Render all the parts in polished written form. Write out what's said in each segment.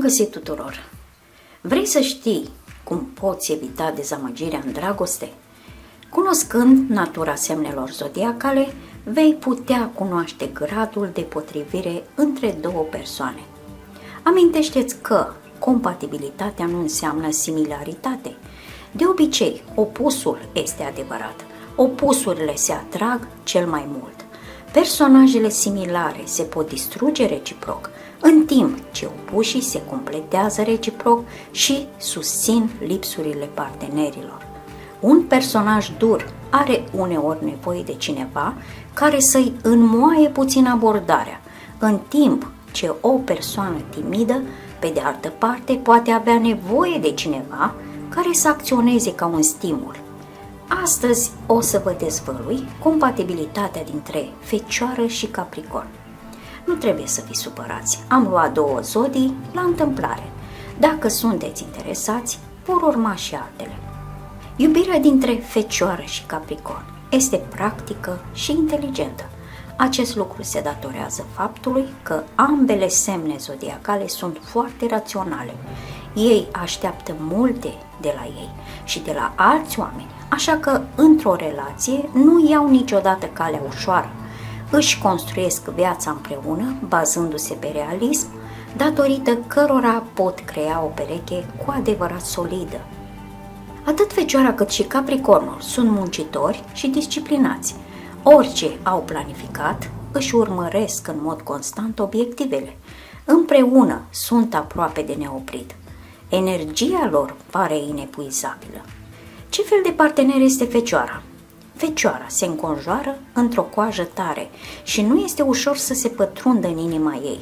găsit tuturor! Vrei să știi cum poți evita dezamăgirea în dragoste? Cunoscând natura semnelor zodiacale, vei putea cunoaște gradul de potrivire între două persoane. Amintește-ți că compatibilitatea nu înseamnă similaritate. De obicei, opusul este adevărat. Opusurile se atrag cel mai mult. Personajele similare se pot distruge reciproc, în timp ce opușii se completează reciproc și susțin lipsurile partenerilor. Un personaj dur are uneori nevoie de cineva care să-i înmoaie puțin abordarea, în timp ce o persoană timidă, pe de altă parte, poate avea nevoie de cineva care să acționeze ca un stimul. Astăzi o să vă dezvălui compatibilitatea dintre Fecioară și Capricorn. Nu trebuie să fiți supărați, am luat două zodii la întâmplare. Dacă sunteți interesați, vor urma și altele. Iubirea dintre Fecioară și Capricorn este practică și inteligentă. Acest lucru se datorează faptului că ambele semne zodiacale sunt foarte raționale. Ei așteaptă multe de la ei și de la alți oameni, așa că într-o relație nu iau niciodată calea ușoară. Își construiesc viața împreună, bazându-se pe realism, datorită cărora pot crea o pereche cu adevărat solidă. Atât Fecioara cât și Capricornul sunt muncitori și disciplinați. Orice au planificat, își urmăresc în mod constant obiectivele. Împreună sunt aproape de neoprit. Energia lor pare inepuizabilă. Ce fel de partener este Fecioara? Fecioara se înconjoară într-o coajă tare și nu este ușor să se pătrundă în inima ei.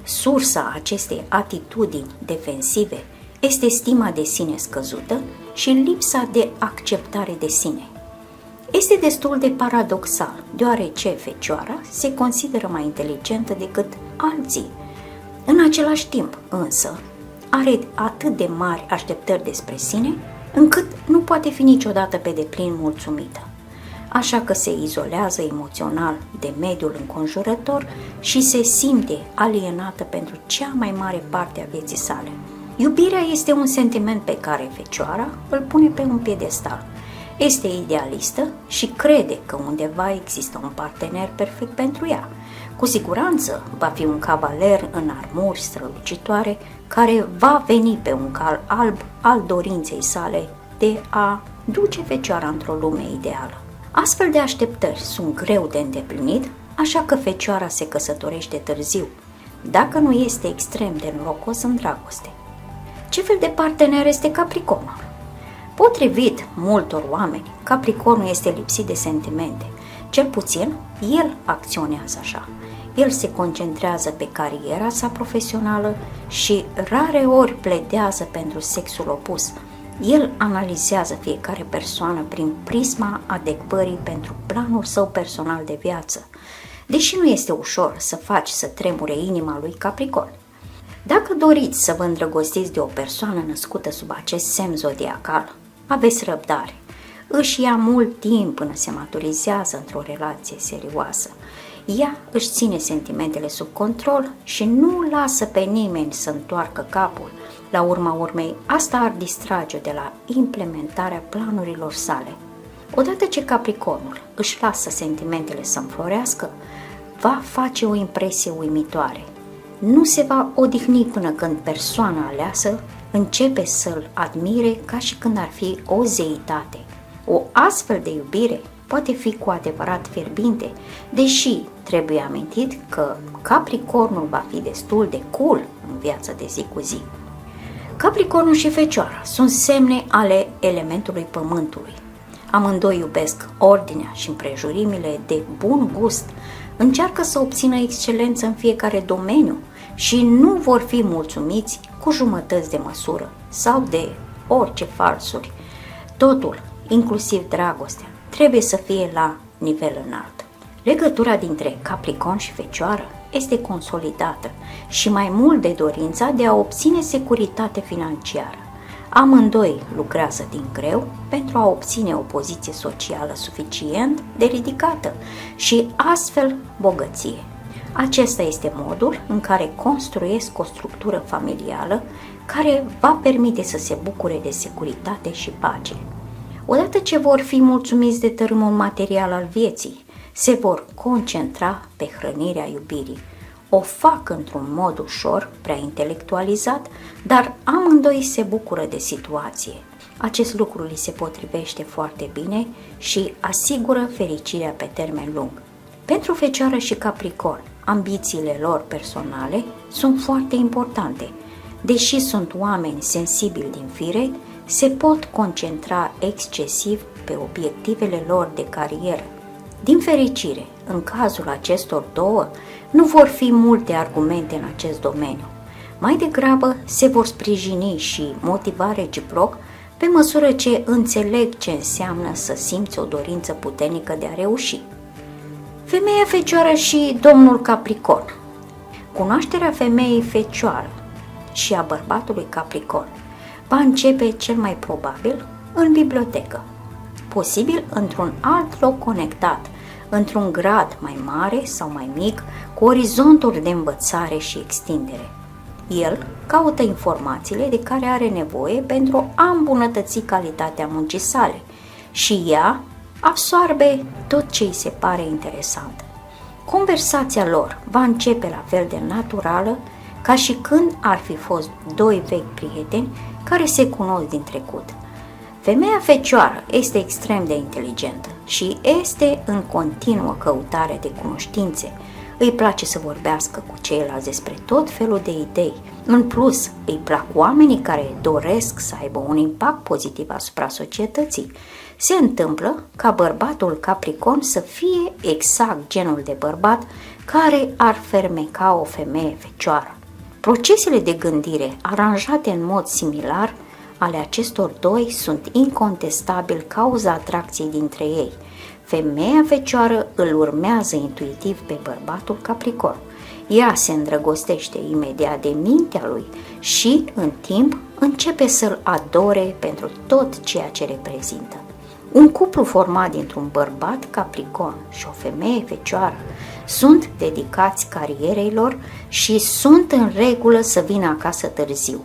Sursa acestei atitudini defensive este stima de sine scăzută și lipsa de acceptare de sine. Este destul de paradoxal, deoarece Fecioara se consideră mai inteligentă decât alții. În același timp, însă, are atât de mari așteptări despre sine, încât nu poate fi niciodată pe deplin mulțumită. Așa că se izolează emoțional de mediul înconjurător și se simte alienată pentru cea mai mare parte a vieții sale. Iubirea este un sentiment pe care Fecioara îl pune pe un piedestal. Este idealistă și crede că undeva există un partener perfect pentru ea. Cu siguranță va fi un cavaler în armuri strălucitoare care va veni pe un cal alb al dorinței sale de a duce Fecioara într-o lume ideală. Astfel de așteptări sunt greu de îndeplinit, așa că Fecioara se căsătorește târziu, dacă nu este extrem de norocos în dragoste. Ce fel de partener este Capricornul? Potrivit multor oameni, Capricornul este lipsit de sentimente. Cel puțin, el acționează așa. El se concentrează pe cariera sa profesională și rare ori pledează pentru sexul opus. El analizează fiecare persoană prin prisma adecvării pentru planul său personal de viață, deși nu este ușor să faci să tremure inima lui Capricorn. Dacă doriți să vă îndrăgostiți de o persoană născută sub acest semn zodiacal, aveți răbdare. Își ia mult timp până se maturizează într-o relație serioasă. Ea își ține sentimentele sub control și nu lasă pe nimeni să întoarcă capul. La urma urmei, asta ar distrage-o de la implementarea planurilor sale. Odată ce Capricornul își lasă sentimentele să înflorească, va face o impresie uimitoare. Nu se va odihni până când persoana aleasă începe să-l admire ca și când ar fi o zeitate. O astfel de iubire poate fi cu adevărat fierbinte, deși trebuie amintit că Capricornul va fi destul de cool în viața de zi cu zi. Capricornul și Fecioara sunt semne ale elementului pământului. Amândoi iubesc ordinea și împrejurimile de bun gust, încearcă să obțină excelență în fiecare domeniu și nu vor fi mulțumiți cu jumătăți de măsură sau de orice falsuri. Totul, inclusiv dragostea, trebuie să fie la nivel înalt. Legătura dintre Capricorn și Fecioară este consolidată și mai mult de dorința de a obține securitate financiară. Amândoi lucrează din greu pentru a obține o poziție socială suficient de ridicată și astfel bogăție. Acesta este modul în care construiesc o structură familială care va permite să se bucure de securitate și pace. Odată ce vor fi mulțumiți de tărâmul material al vieții, se vor concentra pe hrănirea iubirii. O fac într-un mod ușor, prea intelectualizat, dar amândoi se bucură de situație. Acest lucru li se potrivește foarte bine și asigură fericirea pe termen lung. Pentru Fecioară și Capricorn, ambițiile lor personale sunt foarte importante. Deși sunt oameni sensibili din fire, se pot concentra excesiv pe obiectivele lor de carieră. Din fericire, în cazul acestor două, nu vor fi multe argumente în acest domeniu. Mai degrabă se vor sprijini și motiva reciproc pe măsură ce înțeleg ce înseamnă să simți o dorință puternică de a reuși. Femeia Fecioară și domnul Capricorn. Cunoașterea femeii Fecioară și a bărbatului Capricorn va începe cel mai probabil în bibliotecă, posibil într-un alt loc conectat, într-un grad mai mare sau mai mic, cu orizonturi de învățare și extindere. El caută informațiile de care are nevoie pentru a îmbunătăți calitatea muncii sale și ea absorbe tot ce îi se pare interesant. Conversația lor va începe la fel de naturală ca și când ar fi fost doi vechi prieteni care se cunosc din trecut. Femeia Fecioară este extrem de inteligentă și este în continuă căutare de cunoștințe. Îi place să vorbească cu ceilalți despre tot felul de idei. În plus, îi plac oamenii care doresc să aibă un impact pozitiv asupra societății. Se întâmplă ca bărbatul Capricorn să fie exact genul de bărbat care ar fermeca o femeie Fecioară. Procesele de gândire aranjate în mod similar ale acestor doi sunt incontestabil cauza atracției dintre ei. Femeia Fecioară îl urmează intuitiv pe bărbatul Capricorn. Ea se îndrăgostește imediat de mintea lui și, în timp, începe să-l adore pentru tot ceea ce reprezintă. Un cuplu format dintr-un bărbat Capricorn și o femeie Fecioară sunt dedicați carierei lor și sunt în regulă să vină acasă târziu.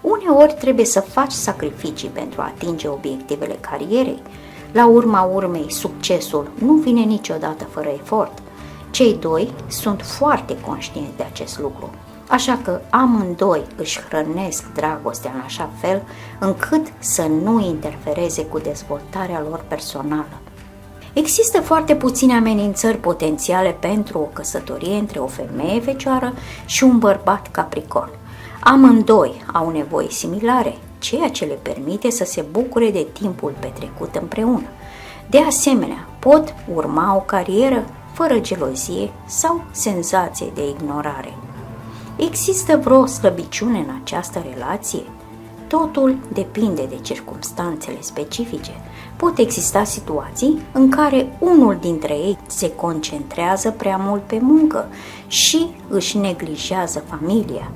Uneori trebuie să faci sacrificii pentru a atinge obiectivele carierei. La urma urmei, succesul nu vine niciodată fără efort. Cei doi sunt foarte conștienți de acest lucru, așa că amândoi își hrănesc dragostea în așa fel încât să nu interfereze cu dezvoltarea lor personală. Există foarte puține amenințări potențiale pentru o căsătorie între o femeie Fecioară și un bărbat Capricorn. Amândoi au nevoi similare, ceea ce le permite să se bucure de timpul petrecut împreună. De asemenea, pot urma o carieră fără gelozie sau senzație de ignorare. Există vreo slăbiciune în această relație? Totul depinde de circumstanțele specifice. Pot exista situații în care unul dintre ei se concentrează prea mult pe muncă și își neglijează familia.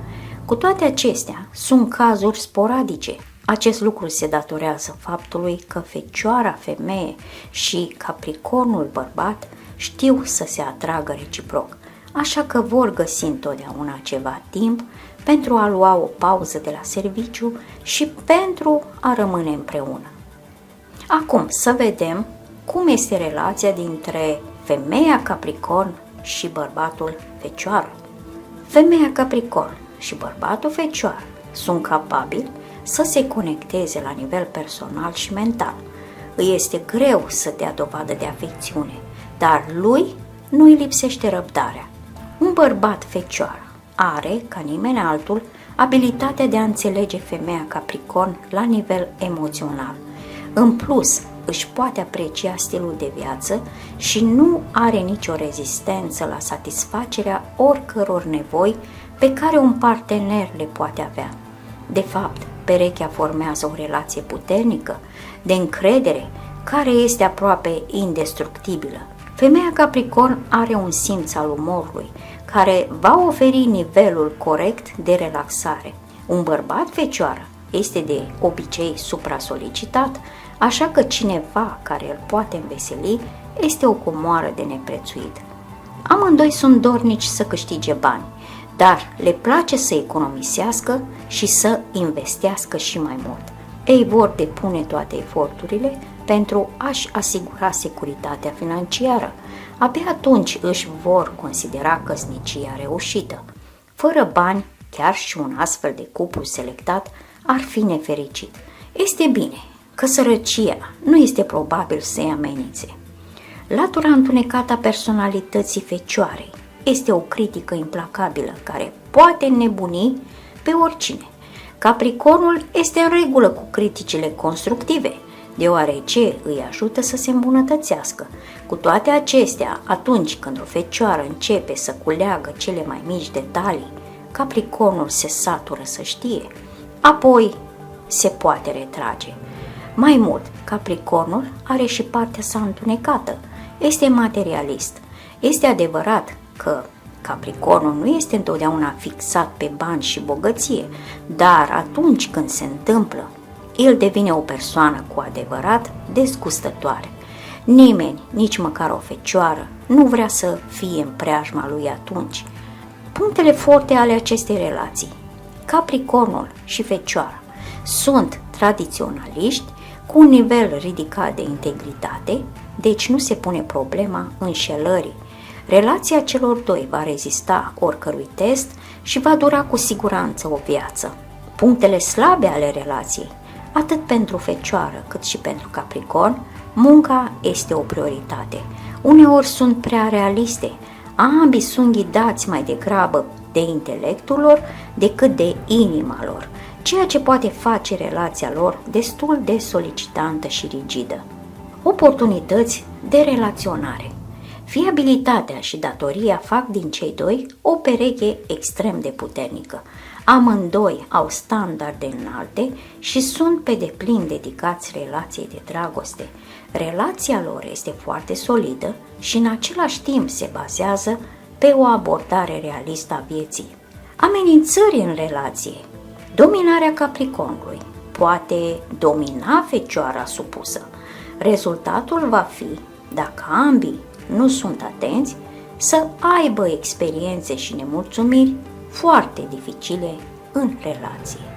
Cu toate acestea, sunt cazuri sporadice. Acest lucru se datorează faptului că Fecioara femeie și Capricornul bărbat știu să se atragă reciproc, așa că vor găsi întotdeauna ceva timp pentru a lua o pauză de la serviciu și pentru a rămâne împreună. Acum să vedem cum este relația dintre femeia Capricorn și bărbatul Fecioară. Femeia Capricorn și bărbatul Fecioară sunt capabili să se conecteze la nivel personal și mental. Îi este greu să dea dovadă de afecțiune, dar lui nu îi lipsește răbdarea. Un bărbat Fecioară are, ca nimeni altul, abilitatea de a înțelege femeia Capricorn la nivel emoțional. În plus, își poate aprecia stilul de viață și nu are nicio rezistență la satisfacerea oricăror nevoi pe care un partener le poate avea. De fapt, perechea formează o relație puternică, de încredere, care este aproape indestructibilă. Femeia Capricorn are un simț al umorului, care va oferi nivelul corect de relaxare. Un bărbat Fecioară este de obicei supra-solicitat, așa că cineva care îl poate înveseli este o comoară de neprețuit. Amândoi sunt dornici să câștige bani, dar le place să economisească și să investească și mai mult. Ei vor depune toate eforturile pentru a-și asigura securitatea financiară. Abia atunci își vor considera căsnicia reușită. Fără bani, chiar și un astfel de cuplu selectat ar fi nefericit. Este bine că sărăcia nu este probabil să-i amenințe. Latura întunecată a personalității fecioarei este o critică implacabilă care poate înnebuni pe oricine. Capricornul este în regulă cu criticile constructive, deoarece îi ajută să se îmbunătățească. Cu toate acestea, atunci când o fecioară începe să culeagă cele mai mici detalii, Capricornul se satură să știe, apoi se poate retrage. Mai mult, Capricornul are și partea sa întunecată, este materialist. Este adevărat că Capricornul nu este întotdeauna fixat pe bani și bogăție, dar atunci când se întâmplă, el devine o persoană cu adevărat dezgustătoare. Nimeni, nici măcar o fecioară, nu vrea să fie în preajma lui atunci. Punctele forte ale acestei relații: Capricornul și fecioara sunt tradiționaliști cu un nivel ridicat de integritate, deci nu se pune problema înșelării. Relația celor doi va rezista oricărui test și va dura cu siguranță o viață. Punctele slabe ale relației: atât pentru fecioară cât și pentru Capricorn, munca este o prioritate. Uneori sunt prea realiste, ambii sunt ghidați mai degrabă de intelectul lor decât de inima lor, ceea ce poate face relația lor destul de solicitantă și rigidă. Oportunități de relaționare. Fiabilitatea și datoria fac din cei doi o pereche extrem de puternică. Amândoi au standarde înalte și sunt pe deplin dedicați relației de dragoste. Relația lor este foarte solidă și în același timp se bazează pe o abordare realistă a vieții. Amenințări în relație. Dominarea Capricornului poate domina fecioara supusă. Rezultatul va fi, dacă ambii nu sunt atenți, să aibă experiențe și nemulțumiri foarte dificile în relație.